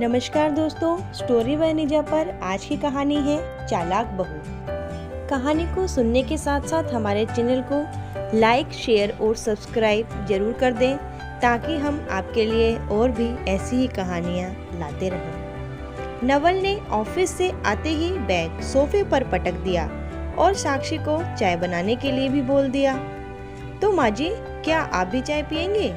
नमस्कार दोस्तों, story by निजा पर आज की कहानी है चालाक बहू। कहानी को सुनने के साथ साथ हमारे चैनल को लाइक, शेयर और सब्सक्राइब जरूर कर दें ताकि हम आपके लिए और भी ऐसी ही कहानियाँ लाते रहें। नवल ने ऑफिस से आते ही बैग सोफे पर पटक दिया और साक्षी को चाय बनाने के लिए भी बोल दिया। तो माँ जी, क्या आप भी चाय पियेंगे?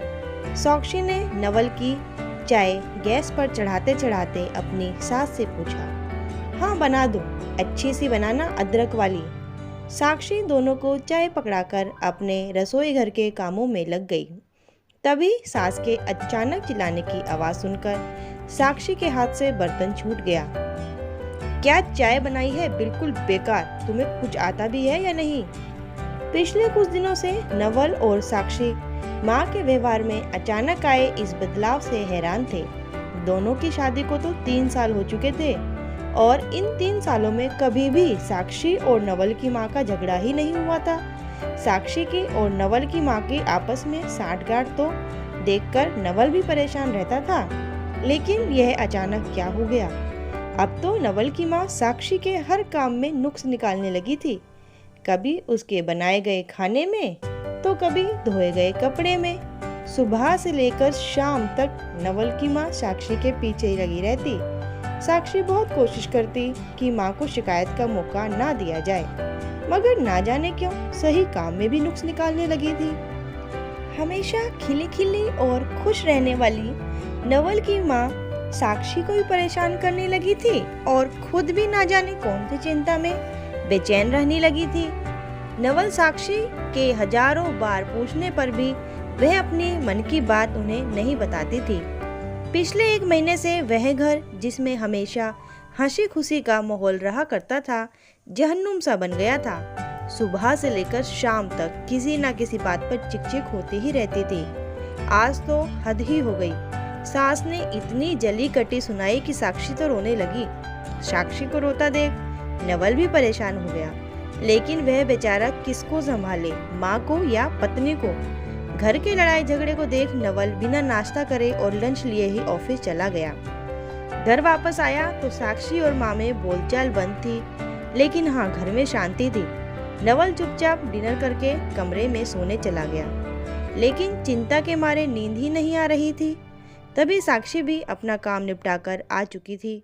साक्षी ने नवल की चाय गैस पर चढ़ाते चढ़ाते अपनी सास से पूछा। हाँ बना दो, अच्छी सी बनाना, अदरक वाली। साक्षी दोनों को चाय पकड़ाकर अपने रसोई घर के कामों में लग गई। तभी सास के अचानक चिल्लाने की आवाज सुनकर साक्षी के हाथ से बर्तन छूट गया। क्या चाय बनाई है, बिल्कुल बेकार। तुम्हें कुछ आता भी है या नहीं? पिछले कुछ दिनों से नवल और साक्षी माँ के व्यवहार में अचानक आए इस बदलाव से हैरान थे। दोनों की शादी को तो 3 साल हो चुके थे और इन 3 सालों में कभी भी साक्षी और नवल की माँ का झगड़ा ही नहीं हुआ था। साक्षी की और नवल की माँ की आपस में साठगांठ तो देखकर नवल भी परेशान रहता था, लेकिन यह अचानक क्या हो गया? अब तो नवल की माँ साक्षी के हर काम में नुक्स निकालने लगी थी। कभी उसके बनाए गए खाने में तो कभी धोए गए कपड़े में। सुबह से लेकर शाम तक नवल की माँ साक्षी के पीछे ही लगी रहती। साक्षी बहुत कोशिश करती कि माँ को शिकायत का मौका ना दिया जाए, मगर ना जाने क्यों सही काम में भी नुक्स निकालने लगी थी। हमेशा खिली खिली और खुश रहने वाली नवल की माँ साक्षी को भी परेशान करने लगी थी और खुद भी ना जाने कौन सी चिंता में बेचैन रहने लगी थी। नवल साक्षी के हजारों बार पूछने पर भी वह अपनी मन की बात उन्हें नहीं बताती थी। पिछले 1 महीने से वह घर, जिसमें हमेशा हंसी खुशी का माहौल रहा करता था, जहन्नुम सा बन गया था। सुबह से लेकर शाम तक किसी न किसी बात पर चिकचिक होती ही रहती थी। आज तो हद ही हो गई। सास ने इतनी जली कटी सुनाई कि साक्षी तो रोने लगी। साक्षी को रोता देख नवल भी परेशान हो गया, लेकिन वह बेचारा किसको संभाले, माँ को या पत्नी को? घर के लड़ाई झगड़े को देख नवल बिना नाश्ता करे और लंच लिए ही ऑफिस चला गया। घर वापस आया तो साक्षी और माँ में बोलचाल बंद थी, लेकिन हाँ, घर में शांति थी। नवल चुपचाप डिनर करके कमरे में सोने चला गया, लेकिन चिंता के मारे नींद ही नहीं आ रही थी। तभी साक्षी भी अपना काम निपटाकर आ चुकी थी।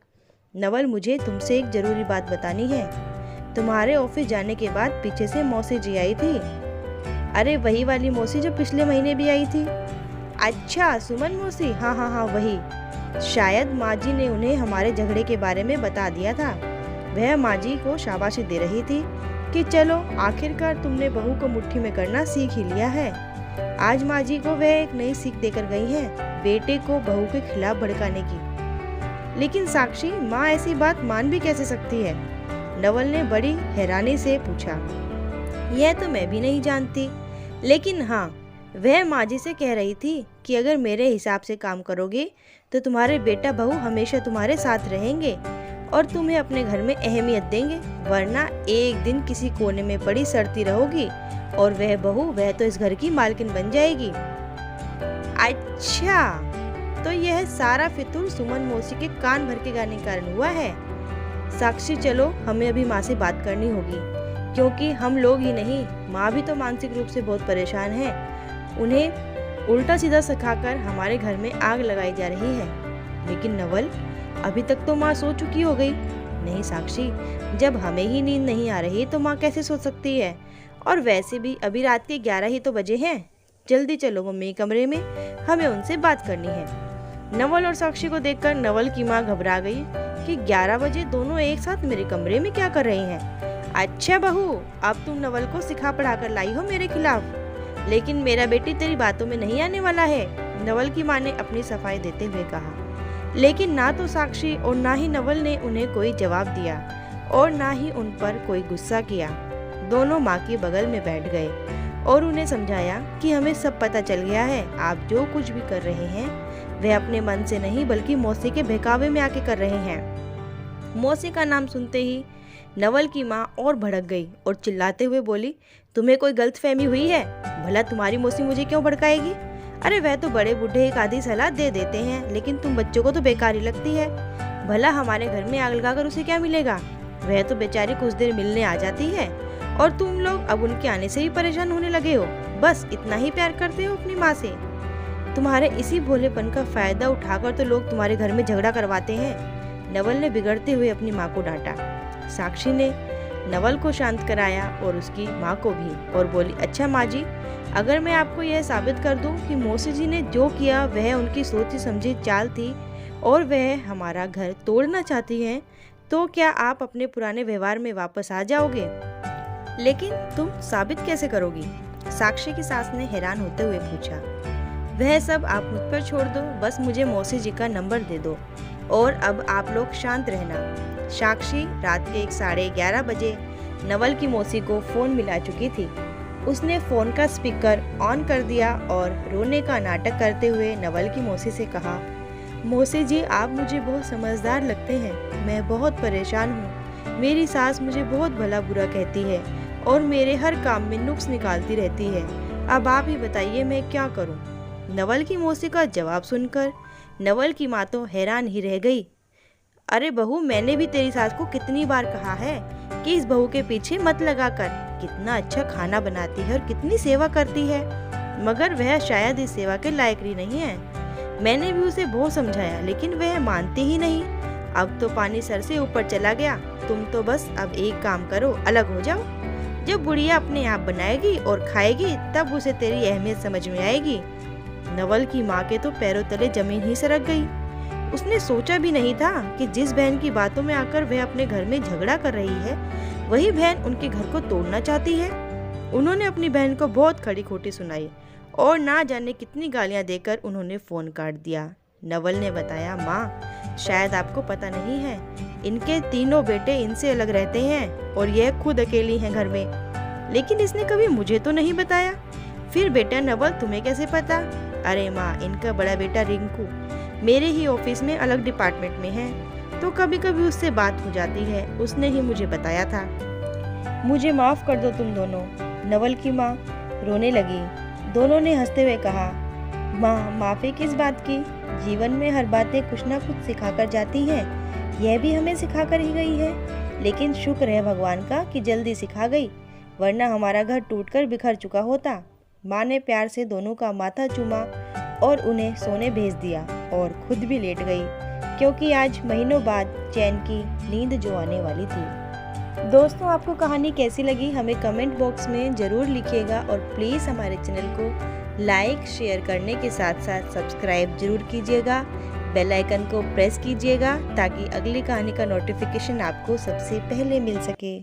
नवल, मुझे तुमसे एक जरूरी बात बतानी है। तुम्हारे ऑफिस जाने के बाद पीछे से मौसी जी आई थी। अरे वही वाली मौसी जो पिछले महीने भी आई थी। अच्छा, सुमन मौसी? हाँ हाँ हाँ, वही। शायद माँ जी ने उन्हें हमारे झगड़े के बारे में बता दिया था। वह माँ जी को शाबाशी दे रही थी कि चलो आखिरकार तुमने बहू को मुट्ठी में करना सीख ही लिया है। आज माँ जी को वह एक नई सीख देकर गई है, बेटे को बहू के खिलाफ भड़काने की। लेकिन साक्षी, माँ ऐसी बात मान भी कैसे सकती है? नवल ने बड़ी हैरानी से पूछा। यह तो मैं भी नहीं जानती, लेकिन हाँ, वह माँ जी से कह रही थी कि अगर मेरे हिसाब से काम करोगे तो तुम्हारे बेटा बहू हमेशा तुम्हारे साथ रहेंगे और तुम्हें अपने घर में अहमियत देंगे, वरना एक दिन किसी कोने में पड़ी सड़ती रहोगी और वह बहू, वह तो इस घर की मालकिन बन जाएगी। अच्छा, तो यह सारा फितूर सुमन मौसी के कान भर के गाने के कारण हुआ है। साक्षी, चलो हमें अभी माँ से बात करनी होगी, क्योंकि हम लोग ही नहीं, माँ भी तो मानसिक रूप से बहुत परेशान है। उन्हें उल्टा सीधा सिखाकर हमारे घर में आग लगाई जा रही है। लेकिन नवल, अभी तक तो माँ सो चुकी हो गई। नहीं साक्षी, जब हमें ही नींद नहीं आ रही तो माँ कैसे सो सकती है? और वैसे भी अभी रात के 11 ही तो बजे हैं। जल्दी चलो मम्मी कमरे में, हमें उनसे बात करनी है। नवल और साक्षी को देखकर नवल की माँ घबरा गई कि 11 बजे दोनों एक साथ मेरे कमरे में क्या कर रही हैं? अच्छा बहू, अब तुम नवल को सिखा पढ़ा कर लाई हो मेरे खिलाफ, लेकिन मेरा बेटी तेरी बातों में नहीं आने वाला है, नवल की माँ ने अपनी सफाई देते हुए कहा। लेकिन ना तो साक्षी और ना ही नवल ने उन्हें कोई जवाब दिया और ना ही उन पर कोई गुस्सा किया। दोनों माँ के बगल में बैठ गए और उन्हें समझाया कि हमें सब पता चल गया है, आप जो कुछ भी कर रहे हैं वह अपने मन से नहीं बल्कि मौसी के बहकावे में आके कर रहे हैं। मौसी का नाम सुनते ही नवल की माँ और भड़क गई और चिल्लाते हुए बोली, तुम्हें कोई गलतफहमी हुई है? भला तुम्हारी मौसी मुझे क्यों भड़काएगी? अरे वह तो बड़े बूढ़े एक आधी सलाह दे देते हैं, लेकिन तुम बच्चों को तो बेकार ही लगती है। भला हमारे घर में आग लगाकर उसे क्या मिलेगा? वह तो बेचारी कुछ देर मिलने आ जाती है और तुम लोग अब उनके आने से ही परेशान होने लगे हो। बस इतना ही प्यार करते हो अपनी माँ से। तुम्हारे इसी भोलेपन का फायदा उठाकर तो लोग तुम्हारे घर में झगड़ा करवाते हैं। नवल ने बिगड़ते हुए अपनी माँ को डांटा। साक्षी ने नवल को शांत कराया और उसकी माँ को भी, और बोली, अच्छा माँ जी, अगर मैं आपको यह साबित कर दूं कि मौसी जी ने जो किया वह उनकी सोची समझी चाल थी और वह हमारा घर तोड़ना चाहती हैं, तो क्या आप अपने पुराने व्यवहार में वापस आ जाओगे? लेकिन तुम साबित कैसे करोगी? साक्षी की सास ने हैरान होते हुए पूछा। वह सब आप मुझ पर छोड़ दो, बस मुझे मौसी जी का नंबर दे दो और अब आप लोग शांत रहना। साक्षी रात के 11:30 बजे नवल की मौसी को फोन मिला चुकी थी। उसने फोन का स्पीकर ऑन कर दिया और रोने का नाटक करते हुए नवल की मौसी से कहा, मौसी जी, आप मुझे बहुत समझदार लगते हैं। मैं बहुत परेशान हूँ। मेरी सास मुझे बहुत भला बुरा कहती है और मेरे हर काम में नुक्स निकालती रहती है। अब आप ही बताइए मैं क्या करूँ? नवल की मौसी का जवाब सुनकर नवल की माँ तो हैरान ही रह गई। अरे बहू, मैंने भी तेरी सास को कितनी बार कहा है कि इस बहू के पीछे मत लगा कर। कितना अच्छा खाना बनाती है और कितनी सेवा करती है, मगर वह शायद इस सेवा के लायक ही नहीं है। मैंने भी उसे बहुत समझाया, लेकिन वह मानती ही नहीं। अब तो पानी सर से ऊपर चला गया। तुम तो बस अब एक काम करो, अलग हो जाओ। जब बुढ़िया अपने आप बनाएगी और खाएगी तब उसे तेरी अहमियत समझ में आएगी। नवल की माँ के तो पैरों तले जमीन ही सरक गई। उसने सोचा भी नहीं था कि जिस बहन की बातों में आकर वह अपने घर में झगड़ा कर रही है, वही बहन उनके घर को तोड़ना चाहती है। उन्होंने अपनी बहन को बहुत खड़ी खोटी सुनाई और ना जाने कितनी गालियां देकर उन्होंने फोन काट दिया। नवल ने बताया, माँ, शायद आपको पता नहीं है, इनके तीनों बेटे इनसे अलग रहते हैं और यह खुद अकेली हैं घर में, लेकिन इसने कभी मुझे तो नहीं बताया। फिर बेटा नवल, तुम्हें कैसे पता? अरे माँ, इनका बड़ा बेटा रिंकू मेरे ही ऑफिस में अलग डिपार्टमेंट में है, तो कभी कभी उससे बात हो जाती है। उसने ही मुझे बताया था। मुझे माफ कर दो तुम दोनों। नवल की माँ रोने लगी। दोनों ने हंसते हुए कहा, माँ, माफी किस बात की? जीवन में हर बातें कुछ ना कुछ सिखाकर जाती हैं। यह भी हमें सिखाकर ही गई है, लेकिन शुक्र है भगवान का कि जल्दी सिखा गई, वरना हमारा घर टूटकर बिखर चुका होता। माँ ने प्यार से दोनों का माथा चूमा और उन्हें सोने भेज दिया और खुद भी लेट गई, क्योंकि आज महीनों बाद चैन की नींद जो आने वाली थी। दोस्तों, आपको कहानी कैसी लगी हमें कमेंट बॉक्स में ज़रूर लिखिएगा और प्लीज़ हमारे चैनल को लाइक शेयर करने के साथ साथ सब्सक्राइब जरूर कीजिएगा। बेल आइकन को प्रेस कीजिएगा ताकि अगली कहानी का नोटिफिकेशन आपको सबसे पहले मिल सके।